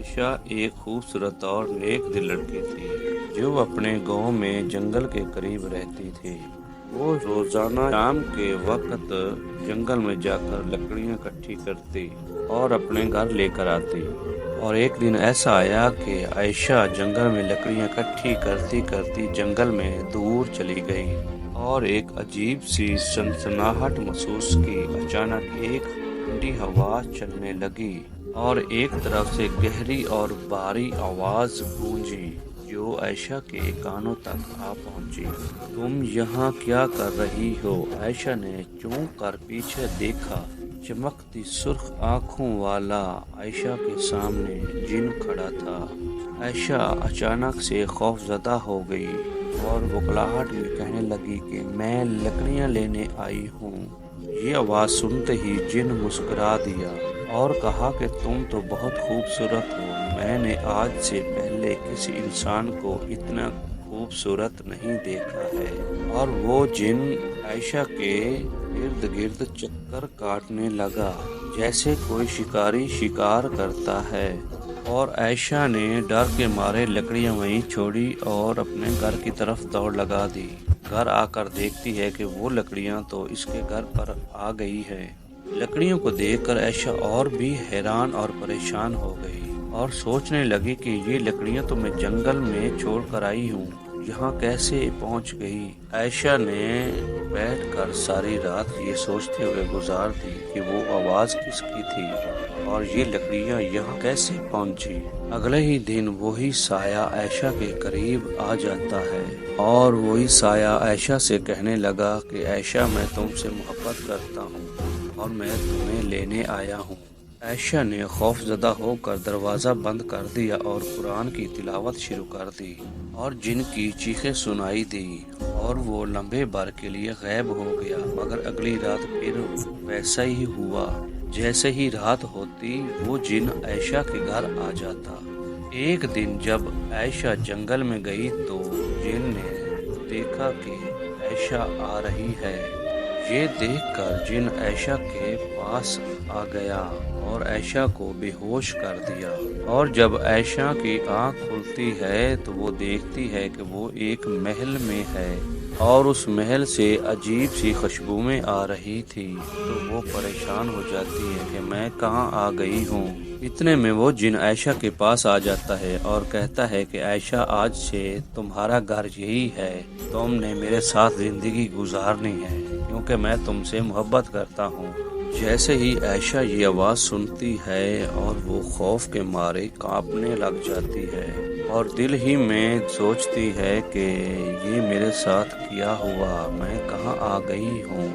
عائشہ ایک خوبصورت اور نیک دل لڑکی تھی جو اپنے گاؤں میں جنگل کے قریب رہتی تھی۔ وہ روزانہ شام کے وقت جنگل میں جا کر لکڑیاں اکٹھی کرتی اور اپنے گھر لے کر آتی۔ اور ایک دن ایسا آیا کہ عائشہ جنگل میں لکڑیاں اکٹھی کرتی کرتی جنگل میں دور چلی گئی اور ایک عجیب سی سنسناہٹ محسوس کی۔ اچانک ایک ٹھنڈی ہوا چلنے لگی اور ایک طرف سے گہری اور بھاری آواز گونجی جو عائشہ کے کانوں تک آ پہنچی۔ تم یہاں کیا کر رہی ہو؟ عائشہ نے چونک کر پیچھے دیکھا۔ چمکتی سرخ آنکھوں والا عائشہ کے سامنے جن کھڑا تھا۔ عائشہ اچانک سے خوف زدہ ہو گئی اور بھڑبڑاہٹ میں کہنے لگی کہ میں لکڑیاں لینے آئی ہوں۔ یہ آواز سنتے ہی جن مسکرا دیا اور کہا کہ تم تو بہت خوبصورت ہو۔ میں نے آج سے پہلے کسی انسان کو اتنا خوبصورت نہیں دیکھا ہے۔ اور وہ جن عائشہ کے ارد گرد چکر کاٹنے لگا جیسے کوئی شکاری شکار کرتا ہے، اور عائشہ نے ڈر کے مارے لکڑیاں وہیں چھوڑی اور اپنے گھر کی طرف دوڑ لگا دی۔ گھر آ کر دیکھتی ہے کہ وہ لکڑیاں تو اس کے گھر پر آ گئی ہے۔ لکڑیوں کو دیکھ کر عائشہ اور بھی حیران اور پریشان ہو گئی اور سوچنے لگی کہ یہ لکڑیاں تو میں جنگل میں چھوڑ کر آئی ہوں، یہاں کیسے پہنچ گئی؟ عائشہ نے بیٹھ کر ساری رات یہ سوچتے ہوئے گزار دی کہ وہ آواز کس کی تھی اور یہ لکڑیاں یہاں کیسے پہنچی۔ اگلے ہی دن وہی سایہ عائشہ کے قریب آ جاتا ہے اور وہی سایہ عائشہ سے کہنے لگا کہ عائشہ میں تم سے محبت کرتا ہوں اور میں تمہیں لینے آیا ہوں۔ عائشہ نے خوف زدہ ہو کر دروازہ بند کر دیا اور قرآن کی تلاوت شروع کر دی اور جن کی چیخیں سنائی دی اور وہ لمحے بھر کے لیے غائب ہو گیا۔ مگر اگلی رات پھر ویسا ہی ہوا۔ جیسے ہی رات ہوتی وہ جن عائشہ کے گھر آ جاتا۔ ایک دن جب عائشہ جنگل میں گئی تو جن نے دیکھا کہ عائشہ آ رہی ہے۔ یہ دیکھ کر جن عائشہ کے پاس آ گیا اور عائشہ کو بے ہوش کر دیا، اور جب عائشہ کی آنکھ کھلتی ہے تو وہ دیکھتی ہے کہ وہ ایک محل میں ہے اور اس محل سے عجیب سی خوشبوئیں آ رہی تھی، تو وہ پریشان ہو جاتی ہے کہ میں کہاں آ گئی ہوں۔ اتنے میں وہ جن عائشہ کے پاس آ جاتا ہے اور کہتا ہے کہ عائشہ آج سے تمہارا گھر یہی ہے، تم نے میرے ساتھ زندگی گزارنی ہے کیونکہ میں تم سے محبت کرتا ہوں۔ جیسے ہی عائشہ یہ آواز سنتی ہے اور وہ خوف کے مارے کانپنے لگ جاتی ہے اور دل ہی میں سوچتی ہے کہ یہ میرے ساتھ کیا ہوا، میں کہاں آ گئی ہوں۔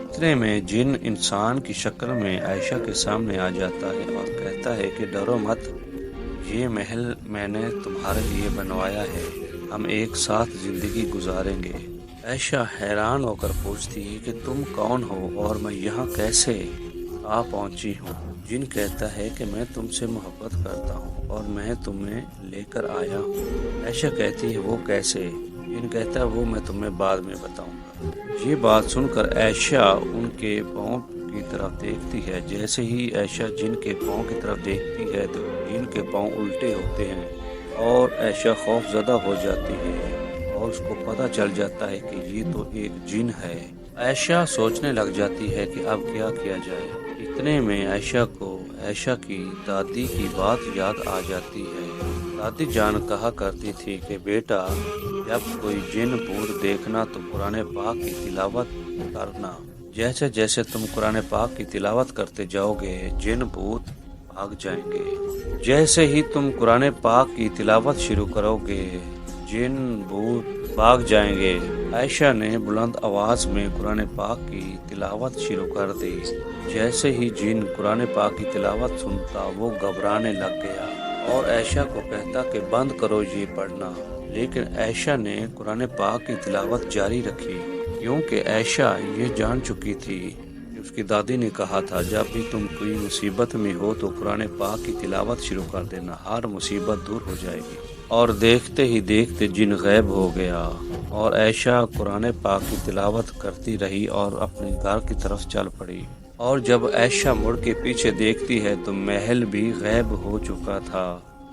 اتنے میں جن انسان کی شکل میں عائشہ کے سامنے آ جاتا ہے اور کہتا ہے کہ ڈرو مت، یہ محل میں نے تمہارے لیے بنوایا ہے، ہم ایک ساتھ زندگی گزاریں گے۔ عائشہ حیران ہو کر پوچھتی ہے کہ تم کون ہو اور میں یہاں کیسے آ پہنچی ہوں؟ جن کہتا ہے کہ میں تم سے محبت کرتا ہوں اور میں تمہیں لے کر آیا ہوں۔ عائشہ کہتی ہے وہ کیسے؟ جن کہتا ہے وہ میں تمہیں بعد میں بتاؤں گا۔ یہ بات سن کر عائشہ ان کے پاؤں کی طرف دیکھتی ہے۔ جیسے ہی عائشہ جن کے پاؤں کی طرف دیکھتی ہے تو جن کے پاؤں الٹے ہوتے ہیں اور عائشہ خوف زدہ ہو جاتی ہے اور اس کو پتہ چل جاتا ہے کہ یہ تو ایک جن ہے۔ عائشہ سوچنے لگ جاتی ہے کہ اب کیا کیا جائے۔ اتنے میں عائشہ کو عائشہ کی دادی کی بات یاد آ جاتی ہے۔ دادی جان کہا کرتی تھی کہ بیٹا، جب کوئی جن بھوت دیکھنا تو قرآن پاک کی تلاوت کرنا۔ جیسے جیسے تم قرآن پاک کی تلاوت کرتے جاؤ گے جن بھوت بھاگ جائیں گے۔ جیسے ہی تم قرآن پاک کی تلاوت شروع کرو گے جن بھوت بھاگ جائیں گے۔ عائشہ نے بلند آواز میں قرآن پاک کی تلاوت شروع کر دی۔ جیسے ہی جن قرآن پاک کی تلاوت سنتا وہ گھبرانے لگ گیا اور عائشہ کو کہتا کہ بند کرو یہ پڑھنا، لیکن عائشہ نے قرآن پاک کی تلاوت جاری رکھی کیونکہ عائشہ یہ جان چکی تھی کہ اس کی دادی نے کہا تھا جب بھی تم کوئی مصیبت میں ہو تو قرآن پاک کی تلاوت شروع کر دینا، ہر مصیبت دور ہو جائے گی۔ اور دیکھتے ہی دیکھتے جن غائب ہو گیا اور عائشہ قرآن پاک کی تلاوت کرتی رہی اور اپنے گھر کی طرف چل پڑی۔ اور جب عائشہ مڑ کے پیچھے دیکھتی ہے تو محل بھی غائب ہو چکا تھا